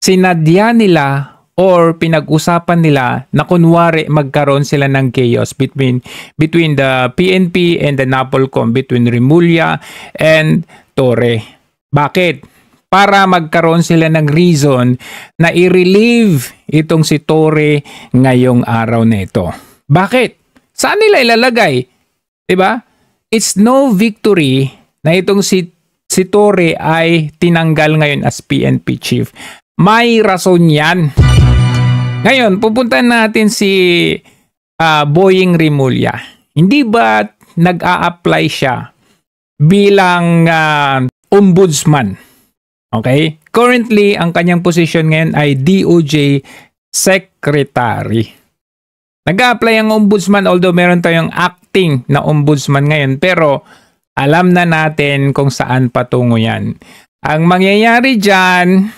sinadya nila or pinag-usapan nila na kunwari magkaroon sila ng chaos between the PNP and the NAPOLCOM, between Remulla and Torre. Bakit? Para magkaroon sila ng reason na i-relieve itong si Torre ngayong araw na ito. Bakit? Saan nila ilalagay? Diba? It's no victory na itong si Torre ay tinanggal ngayon as PNP chief. May rason yan. Ngayon, pupunta natin si Boying Remulla. Hindi ba nag-a-apply siya bilang ombudsman? Okay? Currently, ang kanyang position ngayon ay DOJ Secretary. Nag-a-apply ang ombudsman, although meron tayong acting na ombudsman ngayon, pero alam na natin kung saan patungo yan. Ang mangyayari dyan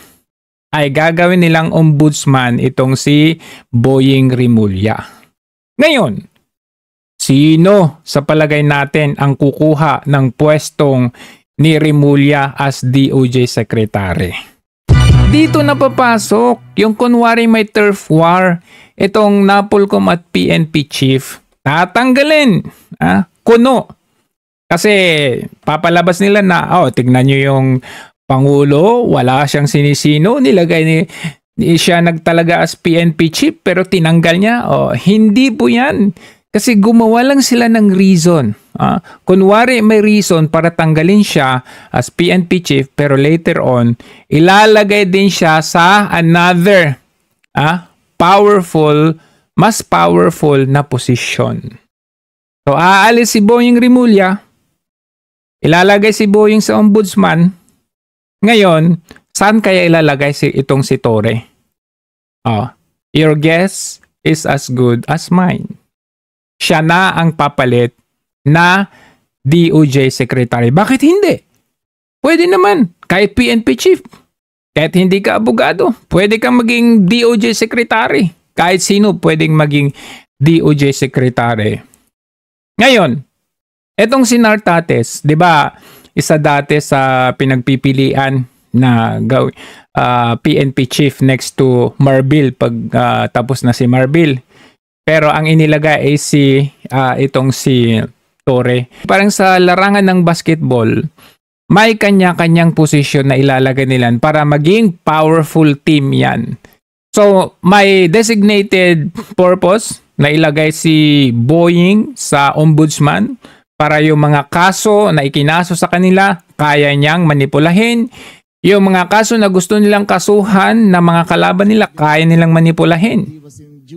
ay gagawin nilang ombudsman itong si Boying Remulla. Ngayon, sino sa palagay natin ang kukuha ng pwestong ni Remulla as DOJ Secretary? Dito na papasok yung kunwari may turf war, itong NAPOLCOM at PNP chief, tatanggalin. Kuno. Kasi papalabas nila na, tignan nyo yung Pangulo, wala siyang sinisino, nilagay siya nagtalaga as PNP chief pero tinanggal niya. Hindi po yan. Kasi gumawa lang sila ng reason. Kunwari may reason para tanggalin siya as PNP chief pero later on, ilalagay din siya sa another mas powerful na position. So aalis si Boying Remulla, ilalagay si Boying sa ombudsman. Ngayon, saan kaya ilalagay itong si Torre? Your guess is as good as mine. Siya na ang papalit na DOJ Secretary. Bakit hindi? Pwede naman. Kahit PNP Chief. Kahit hindi ka abogado. Pwede kang maging DOJ Secretary. Kahit sino pwedeng maging DOJ Secretary. Ngayon, etong si Nartates, di ba, isa dati sa pinagpipilian na PNP chief next to Marbil pag tapos na si Marbil. Pero ang inilagay ay itong si Torre. Parang sa larangan ng basketball, may kanya-kanyang posisyon na ilalagay nila para maging powerful team yan. So, may designated purpose na ilagay si Boying sa ombudsman para yung mga kaso na ikinaso sa kanila, kaya niyang manipulahin. Yung mga kaso na gusto nilang kasuhan na mga kalaban nila, kaya nilang manipulahin.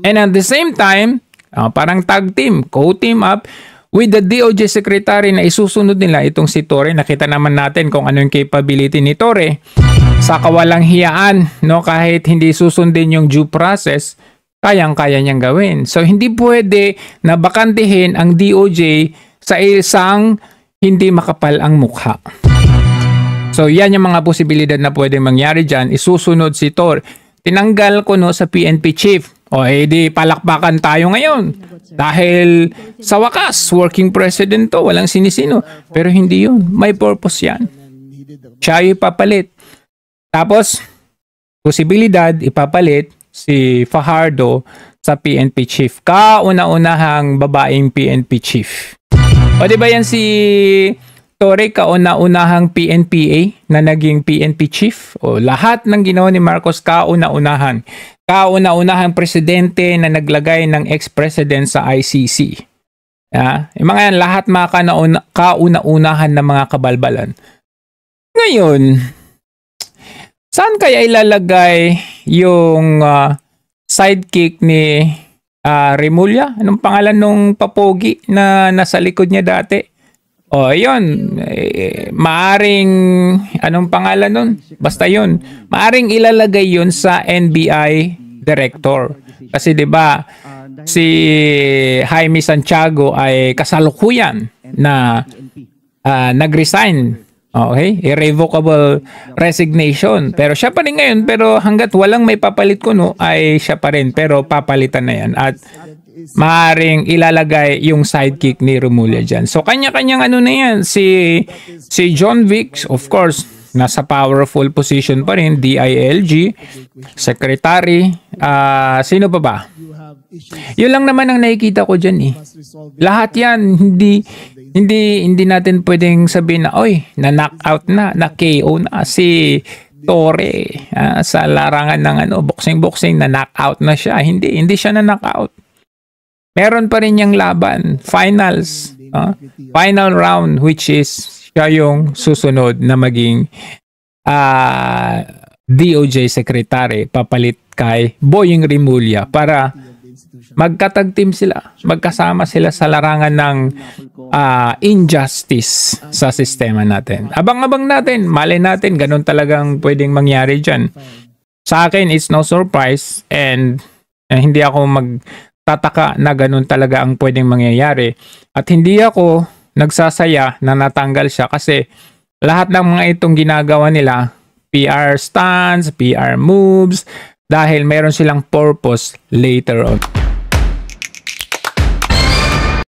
And at the same time, parang tag team, co-team up with the DOJ Secretary na isusunod nila itong si Torre. Nakita naman natin kung ano yung capability ni Torre. Sa kawalang hiyaan, kahit hindi susundin yung due process, kayang-kaya niyang gawin. So, hindi pwede na bakantihin ang DOJ sa isang hindi makapal ang mukha. So, yan yung mga posibilidad na pwede mangyari dyan. Isusunod si Torre. Tinanggal ko sa PNP chief. Di palakpakan tayo ngayon. Dahil sa wakas, working president to, walang sinisino. Pero hindi yun. May purpose yan. Siya yung ipapalit. Tapos, posibilidad, ipapalit si Fajardo sa PNP chief. Kauna-unahang babaeng PNP chief. Di ba yan si Torre, kauna-unahang PNPA na naging PNP chief? Lahat ng ginawa ni Marcos kauna-unahan. Kauna-unahang presidente na naglagay ng ex-president sa ICC. Yung mga yan, lahat mga kauna-unahan na mga kabalbalan. Ngayon, saan kaya ilalagay yung sidekick ni Remulla? Anong pangalan nung papogi na nasa likod niya dati? Yun. Maaring, anong pangalan nun? Basta yun. Maaring ilalagay yun sa NBI director. Kasi 'di ba si Jaime Santiago ay kasalukuyan na nag-resign. Okay? Irrevocable resignation. Pero siya pa rin ngayon. Pero hanggat walang may papalit ay siya pa rin. Pero papalitan na yan. At maaaring ilalagay yung sidekick ni Remulla dyan. So, kanya-kanyang na yan. Si John Vic, of course, nasa powerful position pa rin, DILG, secretary, sino pa ba? Yun lang naman ang nakikita ko dyan eh. Lahat yan, hindi natin pwedeng sabihin na, oy, na-knockout na KO na si Torre sa larangan ng boxing, na-knockout na siya. Hindi siya na-knockout. Meron pa rin yung laban, finals, final round, which is siya yung susunod na maging DOJ secretary, papalit kay Boying Rimulya para magkatag team sila, magkasama sila sa larangan ng injustice sa sistema natin. Abang-abang natin, malay natin, ganun talagang pwedeng mangyari dyan. Sa akin, it's no surprise and hindi ako magtataka na ganun talaga ang pwedeng mangyayari. At hindi ako nagsasaya na natanggal siya kasi lahat ng mga itong ginagawa nila, PR stunts, PR moves, dahil meron silang purpose later on.